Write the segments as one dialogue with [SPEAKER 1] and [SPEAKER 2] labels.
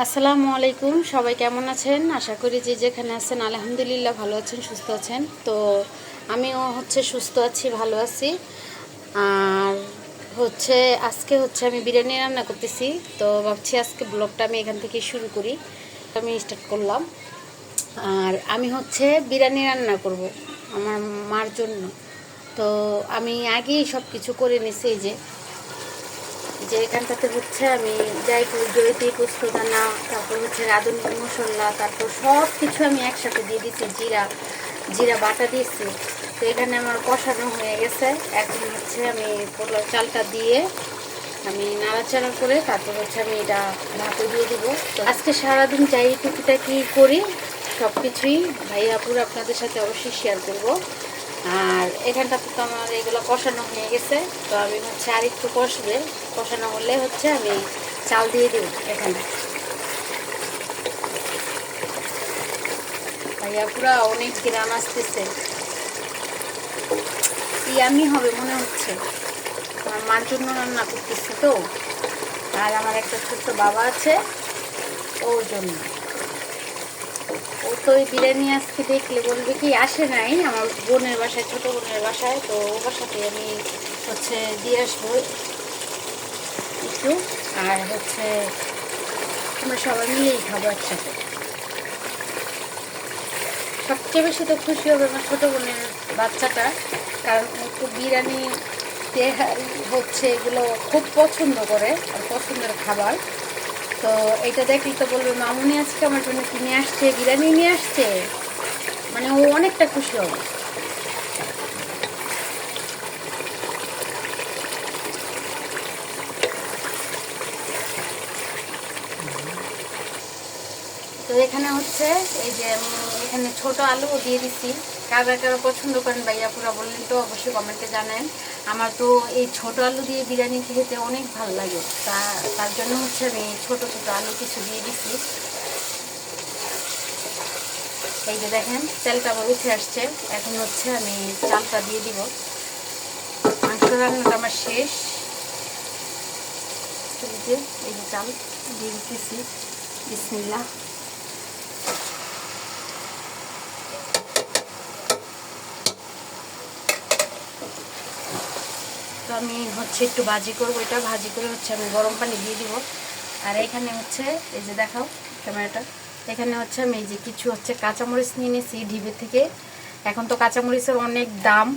[SPEAKER 1] আসসালামু আলাইকুম, সবাই কেমন আছেন? আশা করি যে যেখানে আছেন আলহামদুলিল্লাহ ভালো আছেন, সুস্থ আছেন। তো আমিও সুস্থ আছি, ভালো আছি। আর আজকে আমি বিরিয়ানি রান্না করতেছি। তো ভাবছি আজকে ব্লগটা আমি এখান থেকে শুরু করি। আমি স্টার্ট করলাম। আর আমি বিরিয়ানি রান্না করব আমার মার জন্য। তো আমি আগেই সব কিছু করে নিছি। যে এখানটাতে আমি জয়িত্রী পোস্তদানা, তারপর রাঁধুনি মশলা, তারপর সব কিছু আমি একসাথে দিয়ে দিচ্ছি। জিরা বাটা দিয়েছি। তো এখানে আমার কষানো হয়ে গেছে। এখন আমি পোলাও চালটা দিয়ে আমি নাড়াচাড়া করে তারপর আমি এটা ভাতে দিয়ে দিব। তো আজকে সারাদিন যাই টুকিটাকি করি সব কিছুই ভাইয়াপুর আপনাদের সাথে অবশ্যই শেয়ার করব। আর এখানটাতে তো আমার এগুলো কষানো হয়ে গেছে। তো আমি আর একটু কষানো হলে আমি চাল দিয়ে দিব। এখানে ভাইয়াপুরা অনেক গ্রাম আসতেছে, ইয়ামি হবে মনে হচ্ছে। আমার মার জন্য রান্না করতেছি তো। আর আমার একটা ছোট্ট বাবা আছে, ওর জন্য। ও তো ওই বিরিয়ানি আজকে দেখলে বলবে কি আসে নাই আমার বোনের বাসায়, ছোটো বোনের বাসায়। তো ওর বাসাতে আমি দিয়ে আসবো একটু। আর আমরা সবাই মিলেই খাবো একসাথে। সবচেয়ে বেশি তো খুশি হবে আমার ছোটো বোনের বাচ্চাটা, কারণ ও তো বিরিয়ানি তেহারি এগুলো খুব পছন্দ করে আর পছন্দের খাবার। তো এটা দেখলেই তো বলবে মামুনি আজকে আমার জন্য কি নিয়ে আসছে, বিরিয়ানি নিয়ে আসছে। মানে ও অনেকটা খুশি হবে। তো এখানে এই যে আমি এখানে ছোট আলু দিয়ে দিচ্ছি। কারা কারা পছন্দ করেন ভাইয়াপুরা বললেন তো অবশ্যই কমেন্টে জানান। আমার তো এই ছোট আলু দিয়ে বিরিয়ানি খেতে অনেক ভালো লাগে। তার জন্য আমি ছোট ছোট আলু কিছু দিয়ে দিচ্ছি। এই যে দেখেন তেলটা আবার উঠে আসছে। এখন আমি চালটা দিয়ে দিব। মাংস রান্নাটা আমার শেষ। এই যে চাল দিয়ে দিতেছি। বিসমিল্লাহ। তো আমি একটু ভাজি করবো। এটা ভাজি করে আমি গরম পানি দিয়ে দিব। আর এখানে এই যে দেখাও ক্যামেরাটা, এখানে আমি এই যে কিছু কাঁচামরিচ নিয়ে নিয়েছি ঢিবে থেকে। এখন তো কাঁচামরিচের অনেক দাম,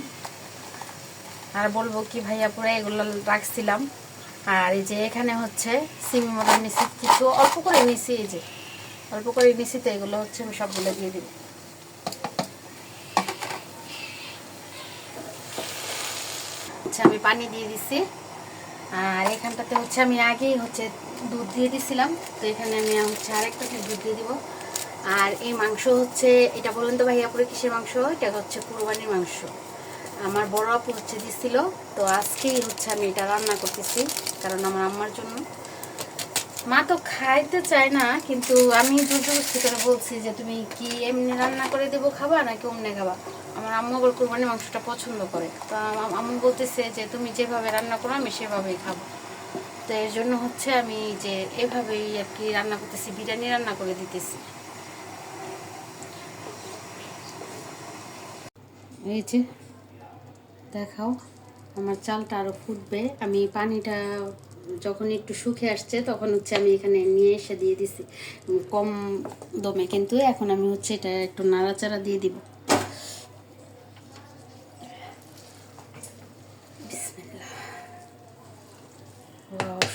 [SPEAKER 1] আর বলবো কি ভাইয়া পুরা এগুলো রাখছিলাম। আর এই যে এখানে সিমি মতো নিছি, কিছু অল্প করে নিছি। এই যে অল্প করে নিছি, তো এগুলো আমি সবগুলো দিয়ে দিব। আমি পানি দিয়ে দিছি। আর এখানটাতে আমি আগেই দুধ দিয়ে দিছিলাম। তো এখানে আমি আরেকটা দুধ দিয়ে দিব। আর এই মাংস এটা বলুন তো ভাইয়াপুরে কিসের মাংস? এটা কুরবানির মাংস। আমার বড় আপু দিছিল। তো আজকেই আমি এটা রান্না করতেছি, কারণ আমার আম্মার জন্য। মা তো খাইতে চায় না, কিন্তু আমি জোরজবরদস্তি করে বলছি যে তুমি কি এমনি রান্না করে দেবো খাবা নাকি অমনি খাবা। আমার আম্মু আবার কুরবানির মাংসটা পছন্দ করে। তো আম্মু বলতেছে যে তুমি যেভাবে রান্না করো আমি সেভাবেই খাবো। তো এর জন্য আমি যে এভাবেই আর কি রান্না করতেছি, বিরিয়ানি রান্না করে দিতেছি। এই যে দেখাও আমার চালটা আরও ফুটবে। আমি পানিটা যখন একটু শুকে আসছে তখন আমি এখানে নিয়ে এসে দিয়ে দিছি কম দমে। কিন্তু এখন আমি এটা একটু নাড়াচাড়া দিয়ে দিব।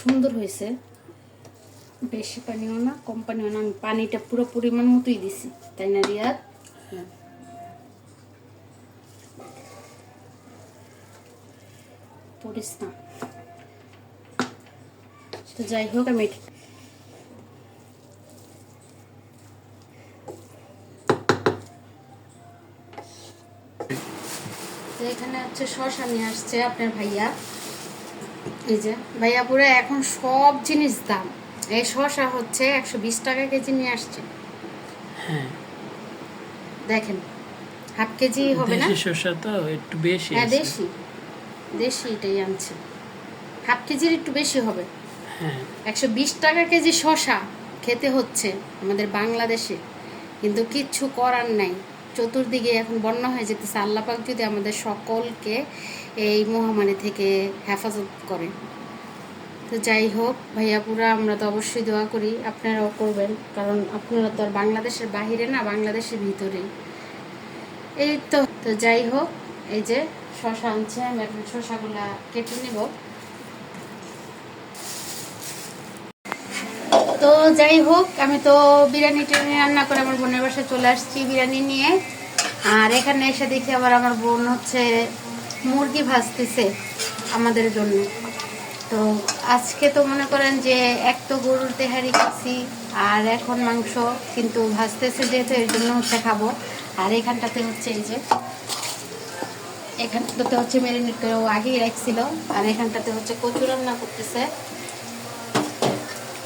[SPEAKER 1] সুন্দর হয়েছে। বেশি পানিও না কম পানিও না, আমি পানিটা পুরো পরিমাণ মতোই দিছি, তাই না রিয়াদ? পড়িস না। তো যাই হোক, আমি এখানে শসা নিয়ে আসছে আপনার ভাইয়া। এই যে ভাইয়াপুরে এখন সব জিনিস দাম। এই শসা 120 টাকা কেজি নিয়ে আসছে।
[SPEAKER 2] হ্যাঁ
[SPEAKER 1] দেখেন, হাফ কেজি হবে না?
[SPEAKER 2] শসা তো একটু বেশি।
[SPEAKER 1] হ্যাঁ দেশি এটাই আনছে। হাফ কেজির একটু বেশি হবে।
[SPEAKER 2] হ্যাঁ
[SPEAKER 1] 120 টাকা কেজি শসা খেতে হচ্ছে আমাদের বাংলাদেশে, কিন্তু কিচ্ছু করার নাই। চতুর্দিকে এখন বন্যা হয়ে যেতেছে। আল্লাহ পাক যদি আমাদের সকলকে এই মহামারী থেকে হেফাজত করে। তো যাই হোক ভাইয়াপুরা, আমরা তো অবশ্যই দোয়া করি, আপনারাও করবেন, কারণ আপনারা তো আর বাংলাদেশের বাহিরে না, বাংলাদেশের ভিতরেই। এই তো তো যাই হোক, এই যে শশা আনছে, আমি এখন শশাগুলা কেটে নিব। তো যাই হোক, আমি তো বিরিয়ানি টিরিয়ানি রান্না করে আমার বোনের বাসায় চলে আসছি বিরিয়ানি নিয়ে। আর এখানে এসে দেখি আবার আমার বোন হচ্ছে মুরগি ভাজতেছে আমাদের জন্য। তো আজকে তো মনে করেন যে এক তো গরুর তেহারি খাচ্ছি, আর এখন মাংস কিন্তু ভাজতেছে যেহেতু, এর জন্য হচ্ছে খাবো। আর এখানটাতে হচ্ছে এই যে এখানটাতে হচ্ছে ম্যারিনেট করে ও আগেই রাখছিল। আর এখানটাতে হচ্ছে কচু রান্না করতেছে।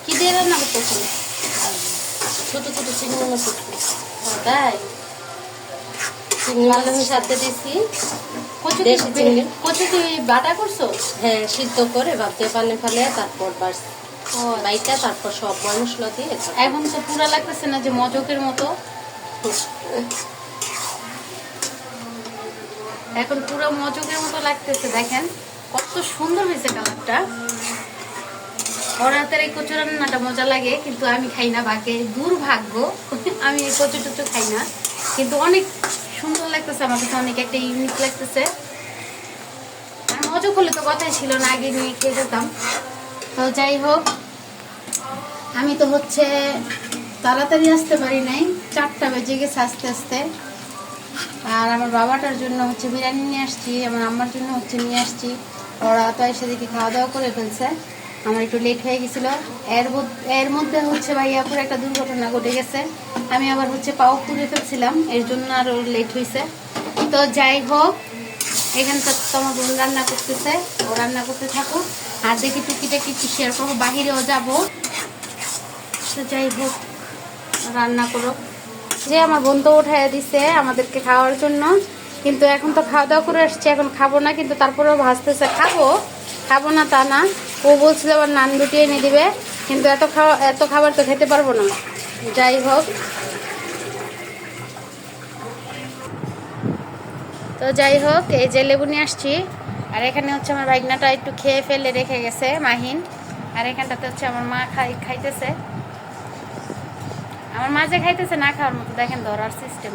[SPEAKER 1] কি দিয়ে রান্না করতেছে?
[SPEAKER 3] ছোট ছোট চিংড়ি মাছ একটু।
[SPEAKER 1] তাই
[SPEAKER 3] চিংড়ি
[SPEAKER 1] মাছের
[SPEAKER 3] মাছের
[SPEAKER 1] সাথে দিছি কচু।
[SPEAKER 3] দেশি চিংড়ি।
[SPEAKER 1] কচু তুই বাটা করছো?
[SPEAKER 3] হ্যাঁ, সিদ্ধ করে ভাতে পানি ফেলে তারপর বাস
[SPEAKER 1] ও
[SPEAKER 3] বাইটা তারপর সব মশলা দিয়ে
[SPEAKER 1] এখন তো পুরা লাগতেছে না যে মজকের মতো? এখন পুরো মজকের মতো লাগতেছে। দেখেন কত সুন্দর হয়েছে কালারটা। ওর হাতের এই কচু রান্নাটা মজা লাগে, কিন্তু আমি খাই না। বাকি দুর্ভাগ্য, আমি এই কচু টচু খাই না, কিন্তু অনেক সুন্দর লাগতেছে আমার কাছে, অনেক একটা ইউনিক লাগতেছে। আর মজক হলে তো কথাই ছিল না, আগে নিয়ে খেয়ে যেতাম। তো যাই হোক, আমি তো হচ্ছে তাড়াতাড়ি আসতে পারি নাই, 4টা বেজে গেছে আস্তে আস্তে। আর আমার বাবাটার জন্য হচ্ছে বিরিয়ানি নিয়ে আসছি, আমার আম্মার জন্য হচ্ছে নিয়ে আসছি। ওরা তো এসে দেখি খাওয়া দাওয়া করে ফেলছে, আমার একটু লেট হয়ে গেছিল। এর মধ্যে হচ্ছে ভাইয়াপুর একটা দুর্ঘটনা ঘটে গেছে, আমি আবার হচ্ছে পাও পুড়ে ফেলছিলাম, এর জন্য আরও লেট হয়েছে। তো যাই হোক, এখানটা তো আমার বোন রান্না করতেছে, ও রান্না করতে থাকুক। আর দেখি টুকিটাকি একটু শেয়ার করবো, বাহিরেও যাবো। তো যাই হোক, রান্না করো। যে আমার বোন তো উঠাইয়া দিছে আমাদেরকে খাওয়ার জন্য, কিন্তু এখন তো খাওয়া দাওয়া করে আসছে, এখন খাবো না, কিন্তু তারপরেও ভাজতেছে। খাবো না তা না, ও বলছিল আবার নান রুটি এনে দিবে, কিন্তু এত খাবার তো খেতে পারবো না। যাই হোক, তো যাই হোক, এই যে লেবু নিয়ে আসছি। আর এখানে হচ্ছে আমার বাইগনাটা একটু খেয়ে ফেলে রেখে গেছে মাহিন। আর এখানটাতে হচ্ছে আমার মা খাইতেছে। আমার মা যে খাইতেছে না খাওয়ার মতো, দেখেন ধরার সিস্টেম।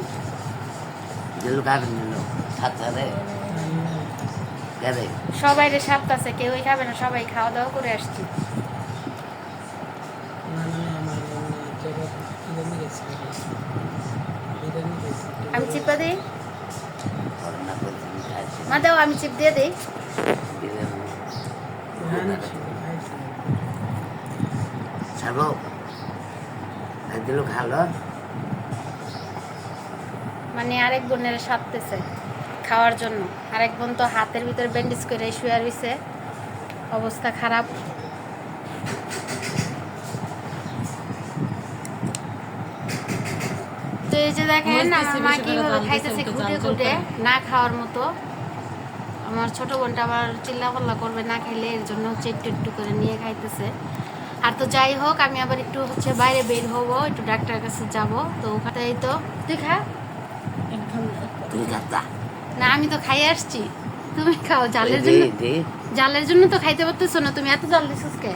[SPEAKER 1] সবাই রে সাপতাছে, কেউই খাবে না, সবাই খাওয়া দাওয়া করে আসছি। আমি চিপা দিই, মা দাও, আমি চিপ দিয়ে দিই। মানে আরেক বোনের সাপতেছে খাওয়ার জন্য। আরেক বোন তো হাতের ভিতরে ব্যান্ডেজ করে শুয়ে রয়েছে, অবস্থা খারাপ। তো এই যে দেখেন আমার মা কিভাবে খাইতেছে ঘুটে ঘুটে, না খাওয়ার মতো। আমার ছোট বোনটা আবার চিল্লাপাল্লা করবে না খাইলে, এর জন্য হচ্ছে একটু একটু করে নিয়ে খাইতেছে। আর তো যাই হোক, আমি আবার একটু হচ্ছে বাইরে বের হবো, একটু ডাক্তারের কাছে যাব। তো ওখানেই তো তুই খা। না, আমি তো খাই আসছি, তুমি খাও। জালের জন্য তো খাইতে পারতেছো না, তুমি এত জাল দিছিস কে?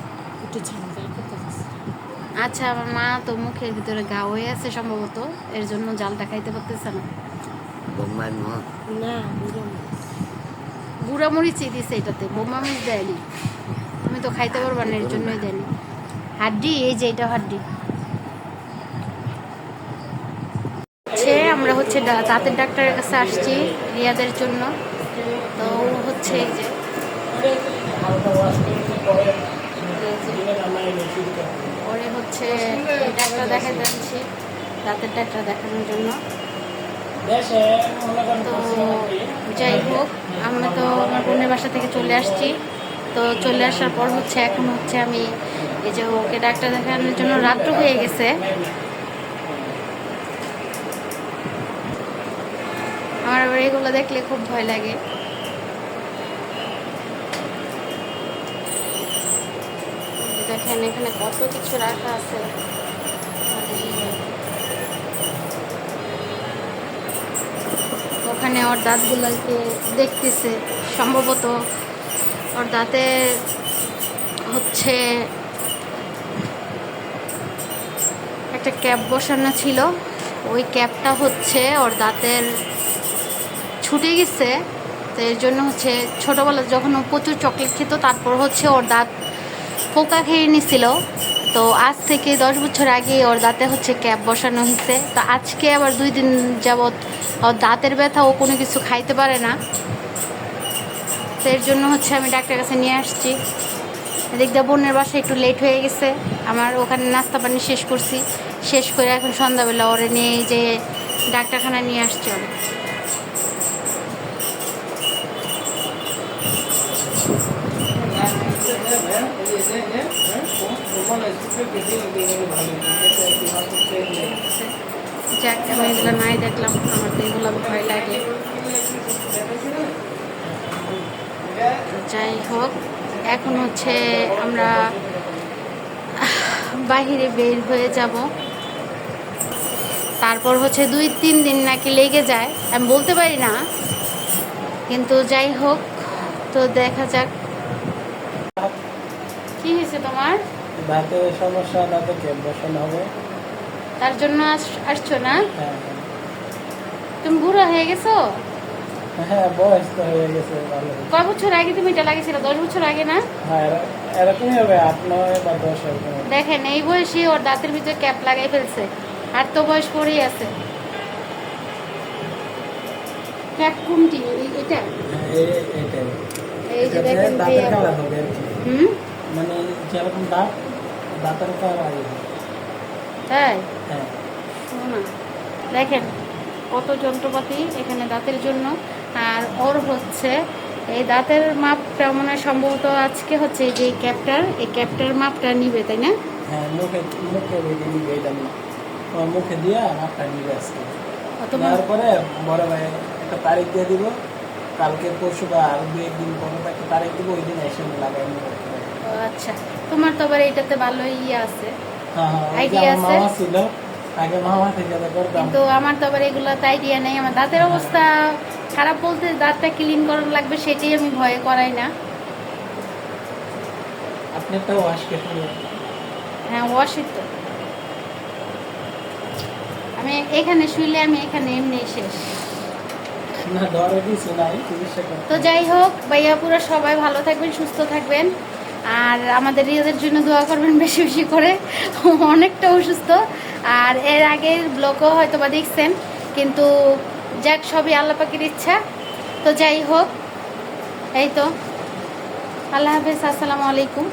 [SPEAKER 1] আচ্ছা, আমার মা তো মুখের ভিতরে ঘা হয়ে আছে সম্ভবত, এর জন্য জালটা খাইতে পারতেছে না। গুঁড়া মরিচই দিছে এটাতে, বোমা মরিচ দেয়নি। তুমি তো খাইতে পারবা না, এর জন্যই দেয়নি। হাড্ডি, এই যে এটা হাড্ডি। আমরা হচ্ছে দাঁতের ডাক্তারের কাছে আসছি রিয়াদের জন্য। তো হচ্ছে এই যে ওরে হচ্ছে ডাক্তার দেখাতে যাচ্ছি, দাঁতের ডাক্তার দেখানোর জন্য। তো যাই হোক, আমরা তো আমার বোনের বাসা থেকে চলে আসছি। তো চলে আসার পর হচ্ছে এখন হচ্ছে আমি এই যে ওকে ডাক্তার দেখানোর জন্য, রাত্র হয়ে গেছে। আমার আবার এগুলো দেখলে খুব ভয় লাগে। দেখেন এখানে কত কিছু রাখা আছে, ওখানে ওর দাঁতগুলোকে দেখতেছে। সম্ভবত ওর দাঁতে হচ্ছে একটা ক্যাপ বসানো ছিল, ওই ক্যাপটা হচ্ছে ওর দাঁতের ছুটে গেছে। তো এর জন্য হচ্ছে ছোটোবেলা যখন ও প্রচুর চকলেট খেত, তারপর হচ্ছে ওর দাঁত পোকা খেয়ে নিছিল। তো আজ থেকে 10 বছর আগে ওর দাঁতে হচ্ছে ক্যাপ বসানো হয়েছে। তো আজকে আবার 2 দিন যাবৎ ওর দাঁতের ব্যথা, ও কোনো কিছু খাইতে পারে না। তো এর জন্য হচ্ছে আমি ডাক্তারের কাছে নিয়ে আসছি। এদিক দিয়ে বোনের বাসায় একটু লেট হয়ে গেছে, আমার ওখানে নাস্তা পানি শেষ করছি, শেষ করে এখন সন্ধ্যাবেলা ওরে নিয়ে এই যে ডাক্তারখানা নিয়ে আসছি ওরে। যাক, আমি এগুলো নাই দেখলাম, আমার তো এগুলো ভয় লাগে। যাই হোক, এখন হচ্ছে আমরা বাহিরে বের হয়ে যাব। তারপর হচ্ছে 2-3 দিন নাকি লেগে যায়, আমি বলতে পারি না, কিন্তু যাই হোক, তো দেখা যাক। কি হয়েছে তোমার?
[SPEAKER 2] দাঁতের সমস্যা, দাঁতে ক্যাপ বসানো হবে।
[SPEAKER 1] তার জন্য আসছো না?
[SPEAKER 2] হ্যাঁ
[SPEAKER 1] তুমি বুড়া হয়ে গেছো?
[SPEAKER 2] হ্যাঁ, বয়স তো হয়ে গেছে ভালো।
[SPEAKER 1] কয় বছর আগে তুমি এটা লাগিয়েছিল? 10 বছর আগে না?
[SPEAKER 2] হ্যাঁ, এরকমই হবে, 8-9 বা 10 এরকম হবে।
[SPEAKER 1] দেখেন, এই বয়সে ওর দাঁতের ভিতরে ক্যাপ লাগাই ফেলছে, আর তো বয়স পড়েই আছে। ক্যাপ কোনটি? এটা?
[SPEAKER 2] এইটাই।
[SPEAKER 1] এই যে
[SPEAKER 2] এটাতে
[SPEAKER 1] দেখেন,
[SPEAKER 2] দাঁতের কালার হবে আর কি। মানে যেরকম দাঁতের কালার।
[SPEAKER 1] তাই
[SPEAKER 2] হ্যাঁ,
[SPEAKER 1] শোনা, দেখেন কত যন্ত্রপাতি এখানে দাঁতের জন্য। আর ওর হচ্ছে এই দাঁতের মাপটা মনে হয় সম্ভবত আজকে হচ্ছে এই যে এই ক্যাপটার মাপটা নিবে, তাই না?
[SPEAKER 2] হ্যাঁ, মুখে নিবে এটা নিয়ে। তোমার মুখে দিয়ে মাপটা নিবে আজকে। নেওয়ার পরে বড় ভাই একটা তারিখ দিয়ে দিব, কালকে পরশু বা আর 2-1 দিন পরে একটা তারিখ দিব, ওই দিন এসে লাগাই নিবে।
[SPEAKER 1] ও আচ্ছা, তোমার তো আবার এইটাতে ভালো ইয়ে আছে,
[SPEAKER 2] হ্যাঁ হ্যাঁ,
[SPEAKER 1] আইডিয়া আছে।
[SPEAKER 2] মামা ছিল আগে, মামা থেকে করতাম।
[SPEAKER 1] কিন্তু আমার তো আবার এগুলোতে আইডিয়া নেই। আমার দাঁতের অবস্থা খারাপ বলতে, দাঁতটা ক্লিন করানো লাগবে, সেটাই আমি ভয়ে করাই না।
[SPEAKER 2] আপনি তো ওয়াশ করে।
[SPEAKER 1] হ্যাঁ, ওয়াশই তো। আমি এখানে শুইলে আমি এখানে এমনি শেষ।
[SPEAKER 2] না, ধরে দিছি নাই চিকিৎসা করতে।
[SPEAKER 1] তো যাই হোক, ভাইয়া পুরো সবাই ভালো থাকবেন, সুস্থ থাকবেন, আর আমাদের রিয়াদের জন্য দোয়া করবেন বেশি বেশি করে। অনেকটা অসুস্থ, আর এর আগের ব্লগও হয়তো বা দেখছেন, কিন্তু যাক, সবই আল্লাহ পাকের ইচ্ছা। তো যাই হোক, এই তো, আল্লাহ হাফেজ, আসসালামু আলাইকুম।